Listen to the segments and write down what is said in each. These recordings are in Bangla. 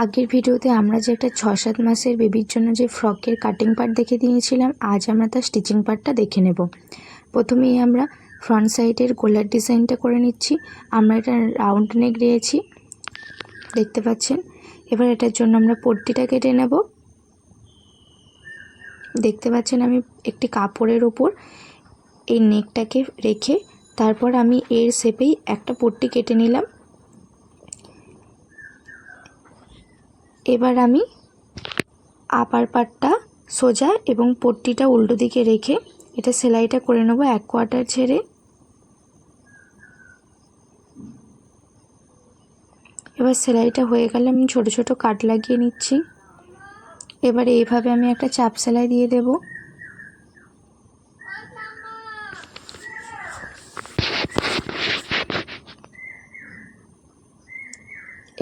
আগের ভিডিওতে আমরা যে একটা ৬-৭ মাসের বেবির জন্য যে ফ্রকের কাটিং পার্ট দেখে দিয়েছিলাম, আজ আমরা তার স্টিচিং পার্টটা দেখে নেব। প্রথমেই আমরা ফ্রন্ট সাইডের গলার ডিজাইনটা করে নিচ্ছি। আমরা এটা রাউন্ড নেক দিয়েছি, দেখতে পাচ্ছেন। এবার এটার জন্য আমরা পট্টিটা কেটে নেব। দেখতে পাচ্ছেন আমি একটি কাপড়ের উপর এই নেকটাকে রেখে তারপর আমি এর শেপেই একটা পট্টি কেটে নিলাম। এবার আমি আপার পার্টটা সোজা এবং পট্টিটা উল্টো দিকে রেখে এটা সেলাইটা করে নেব 1 কোয়ার্টার ছেড়ে। এবার সেলাইটা হয়ে গেলে আমি ছোট ছোট কাট লাগিয়ে নিচ্ছি। এবারে এইভাবে আমি একটা চাপ সেলাই দিয়ে দেব।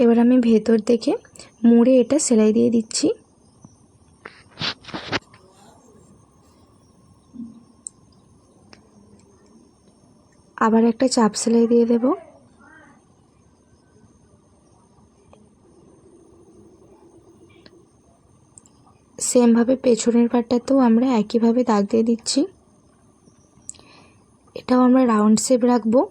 এবার আমি ভেতর থেকে মুড়ে এটা সেলাই দিয়ে দিচ্ছি। আবার একটা চাপ সেলাই দিয়ে দেব। সেম ভাবে পেছনের পার্টটাতেও আমরা একইভাবে দাগ দিয়ে দিচ্ছি। এটাও আমরা রাউন্ড শেপ রাখবো।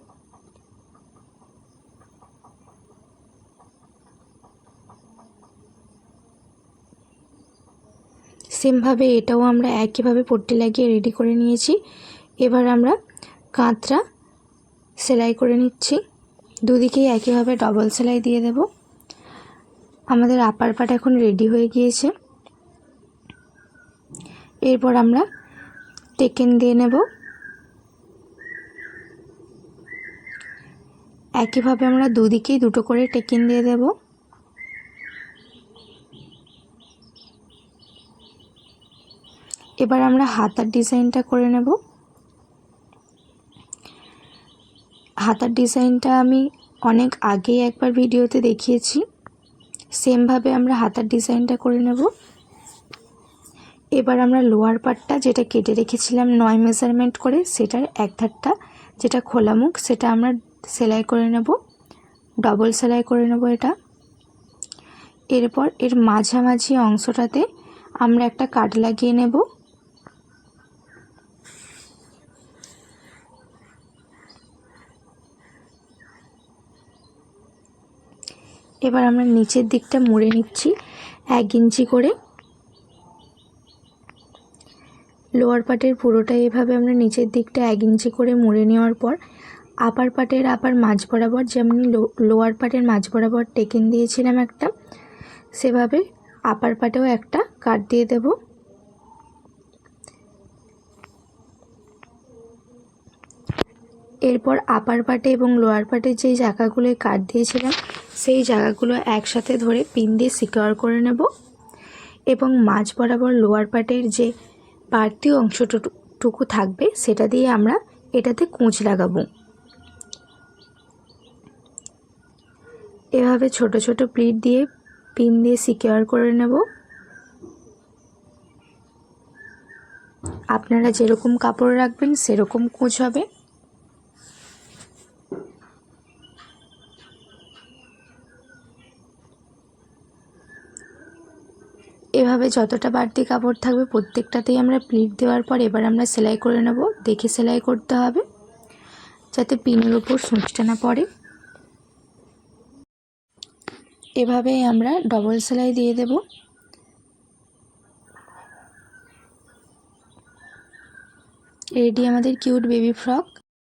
সেম ভাবে এটাও আমরা একইভাবে পট্টি লাগিয়ে রেডি করে নিয়েছি। এবার আমরা কাঁধটা সেলাই করে নিচ্ছি। দুদিকেই একইভাবে ডবল সেলাই দিয়ে দেব। আমাদের আপার পার্ট এখন রেডি হয়ে গিয়েছে। এরপর আমরা টেকেন দিয়ে নেব। একইভাবে আমরা দুদিকেই দুটো করে টেকেন দিয়ে দেব। এবার আমরা হাতার ডিজাইনটা করে নেব। হাতার ডিজাইনটা আমি অনেক আগেই একবার ভিডিওতে দেখিয়েছি। সেম ভাবে আমরা হাতার ডিজাইনটা করে নেব। এবার আমরা লোয়ার পার্টটা যেটা কেটে রেখেছিলাম 9 মেজারমেন্ট করে, সেটার এক ধারটা যেটা খোলা মুখ সেটা আমরা সেলাই করে নেব, ডবল সেলাই করে নেব এটা। এরপর এর মাঝামাঝি অংশটাতে আমরা একটা কাট লাগিয়ে নেব। এবার আমরা নিচের দিকটা মুড়ে নিচ্ছি 1 ইঞ্চি করে। লোয়ার পার্টের পুরোটা এভাবে আমরা নিচের দিকটা 1 ইঞ্চি করে মুড়ে নেওয়ার পর আপার পার্টের আবার মাঝ বরাবর, যেমন লোয়ার পার্টের মাঝ বরাবর টেকেন দিয়েছিলাম একটা, সেভাবে আপার পার্টেও একটা কাট দিয়ে দেব। এরপর আপার পার্টে এবং লোয়ার পার্টে যেই জায়গাগুলোয় কাট দিয়েছিলাম সেই জায়গাগুলো একসাথে ধরে পিন দিয়ে সিকিউর করে নেব এবং মাঝ বরাবর লোয়ার পার্টের যে বাড়তি অংশটুকু থাকবে সেটা দিয়ে আমরা এটাতে কুঁচ লাগাবো। এভাবে ছোট ছোট প্লিট দিয়ে পিন দিয়ে সিকিউর করে নেব। আপনারা যেরকম কাপড় রাখবেন সেরকম কুঁচ হবে। এভাবে যতটা বাড়তি কাপড় থাকবে প্রত্যেকটাতেই আমরা প্লিট দেওয়ার পর এবার আমরা সেলাই করে নেব। দেখে সেলাই করতে হবে যাতে পিনের উপর সূচটা না পড়ে। এভাবেই আমরা ডবল সেলাই দিয়ে দেব। রেডি আমাদের কিউট বেবি ফ্রক।